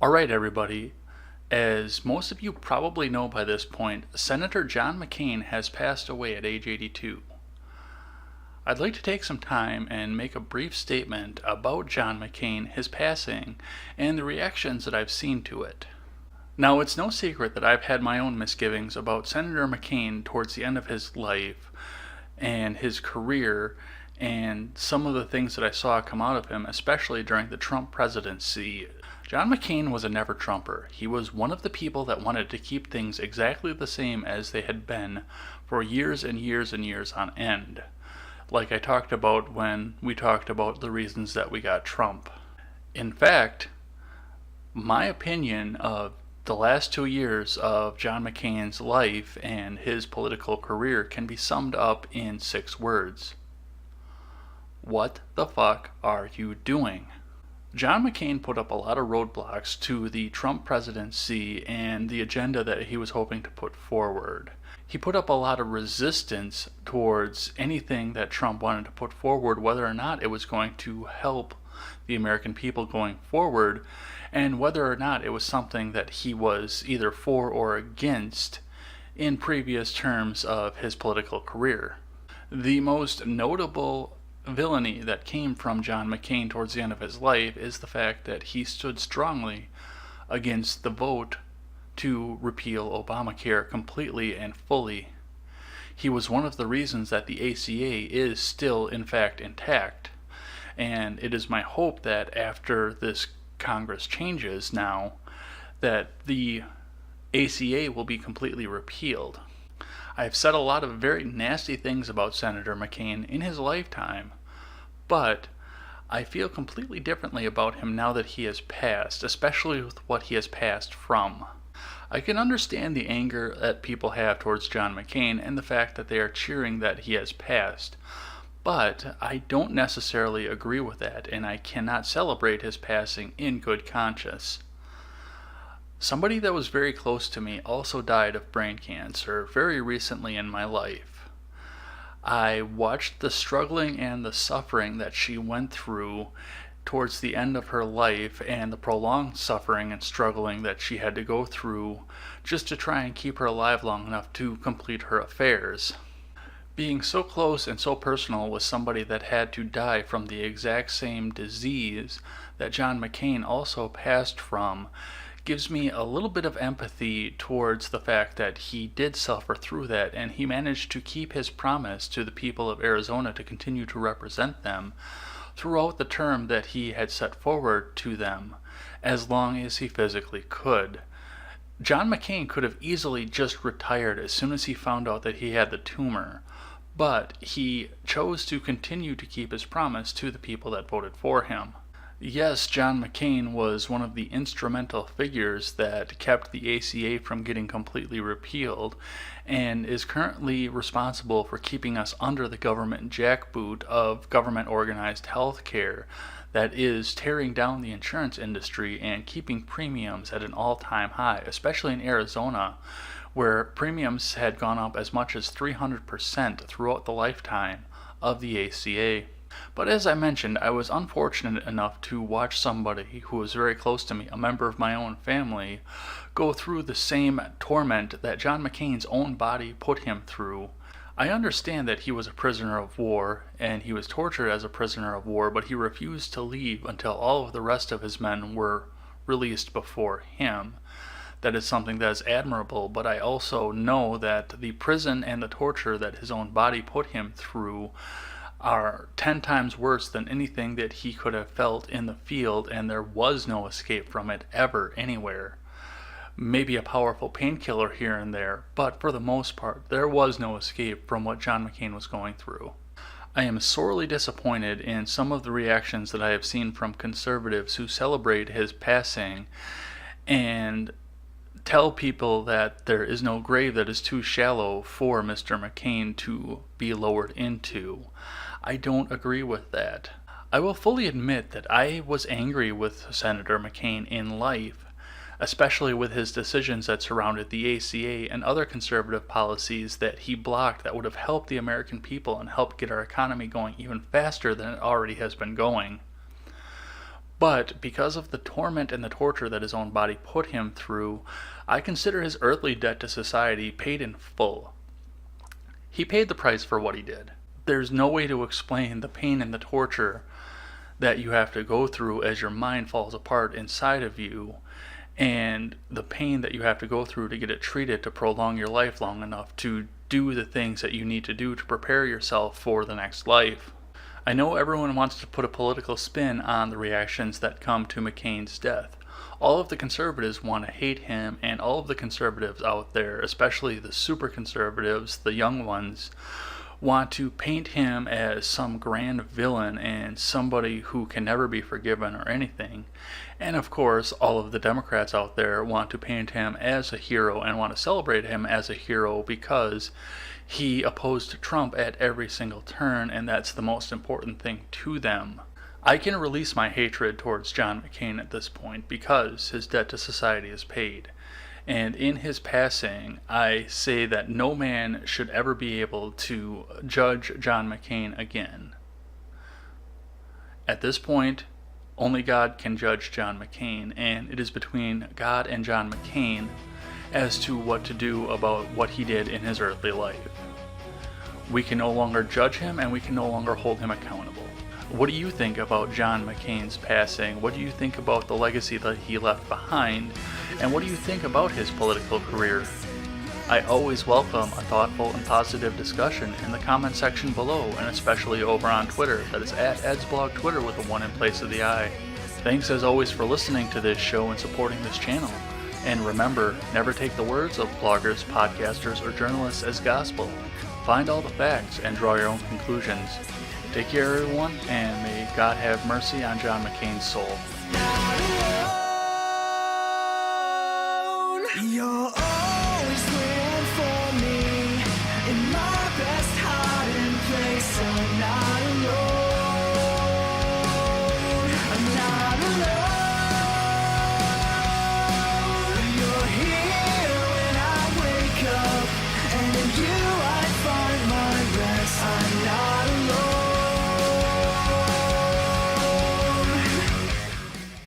Alright, everybody. As most of you probably know by this point, Senator John McCain has passed away at age 82. I'd like to take some time and make a brief statement about John McCain, his passing, and the reactions that I've seen to it. Now, it's no secret that I've had my own misgivings about Senator McCain towards the end of his life and his career and some of the things that I saw come out of him, especially during the Trump presidency. John McCain was a never-Trumper. He was one of the people that wanted to keep things exactly the same as they had been for years and years and years on end, like I talked about when we talked about the reasons that we got Trump. In fact, my opinion of the last 2 years of John McCain's life and his political career can be summed up in 6 words. What the fuck are you doing? John McCain put up a lot of roadblocks to the Trump presidency and the agenda that he was hoping to put forward. He put up a lot of resistance towards anything that Trump wanted to put forward, whether or not it was going to help the American people going forward, and whether or not it was something that he was either for or against in previous terms of his political career. The most notable villainy that came from John McCain towards the end of his life is the fact that he stood strongly against the vote to repeal Obamacare completely and fully. He was one of the reasons that the ACA is still in fact intact, and it is my hope that after this Congress changes now, that the ACA will be completely repealed. I've said a lot of very nasty things about Senator McCain in his lifetime, but I feel completely differently about him now that he has passed, especially with what he has passed from. I can understand the anger that people have towards John McCain and the fact that they are cheering that he has passed, but I don't necessarily agree with that, and I cannot celebrate his passing in good conscience. Somebody that was very close to me also died of brain cancer very recently in my life. I watched the struggling and the suffering that she went through towards the end of her life and the prolonged suffering and struggling that she had to go through just to try and keep her alive long enough to complete her affairs. Being so close and so personal with somebody that had to die from the exact same disease that John McCain also passed from gives me a little bit of empathy towards the fact that he did suffer through that, and he managed to keep his promise to the people of Arizona to continue to represent them throughout the term that he had set forward to them, as long as he physically could. John McCain could have easily just retired as soon as he found out that he had the tumor, but he chose to continue to keep his promise to the people that voted for him. Yes, John McCain was one of the instrumental figures that kept the ACA from getting completely repealed and is currently responsible for keeping us under the government jackboot of government organized health care that is tearing down the insurance industry and keeping premiums at an all-time high, especially in Arizona, where premiums had gone up as much as 300% throughout the lifetime of the ACA. But as I mentioned, I was unfortunate enough to watch somebody who was very close to me, a member of my own family, go through the same torment that John McCain's own body put him through. I understand that he was a prisoner of war, and he was tortured as a prisoner of war, but he refused to leave until all of the rest of his men were released before him. That is something that is admirable, but I also know that the prison and the torture that his own body put him through are 10 times worse than anything that he could have felt in the field, and there was no escape from it ever anywhere. Maybe a powerful painkiller here and there, but for the most part, there was no escape from what John McCain was going through. I am sorely disappointed in some of the reactions that I have seen from conservatives who celebrate his passing and tell people that there is no grave that is too shallow for Mr. McCain to be lowered into. I don't agree with that. I will fully admit that I was angry with Senator McCain in life, especially with his decisions that surrounded the ACA and other conservative policies that he blocked that would have helped the American people and helped get our economy going even faster than it already has been going. But because of the torment and the torture that his own body put him through, I consider his earthly debt to society paid in full. He paid the price for what he did. There's no way to explain the pain and the torture that you have to go through as your mind falls apart inside of you, and the pain that you have to go through to get it treated to prolong your life long enough to do the things that you need to do to prepare yourself for the next life. I know everyone wants to put a political spin on the reactions that come to McCain's death. All of the conservatives want to hate him, and all of the conservatives out there, especially the super conservatives, the young ones, want to paint him as some grand villain and somebody who can never be forgiven or anything. And of course, all of the Democrats out there want to paint him as a hero and want to celebrate him as a hero because he opposed Trump at every single turn, and that's the most important thing to them. I can release my hatred towards John McCain at this point because his debt to society is paid. And in his passing, I say that no man should ever be able to judge John McCain again. At this point, only God can judge John McCain, and it is between God and John McCain as to what to do about what he did in his earthly life. We can no longer judge him, and we can no longer hold him accountable. What do you think about John McCain's passing? What do you think about the legacy that he left behind? And what do you think about his political career? I always welcome a thoughtful and positive discussion in the comment section below, and especially over on Twitter. That is at EdsBlog Twitter with a 1 in place of the I. Thanks as always for listening to this show and supporting this channel. And remember, never take the words of bloggers, podcasters, or journalists as gospel. Find all the facts and draw your own conclusions. Take care, everyone, and may God have mercy on John McCain's soul. You're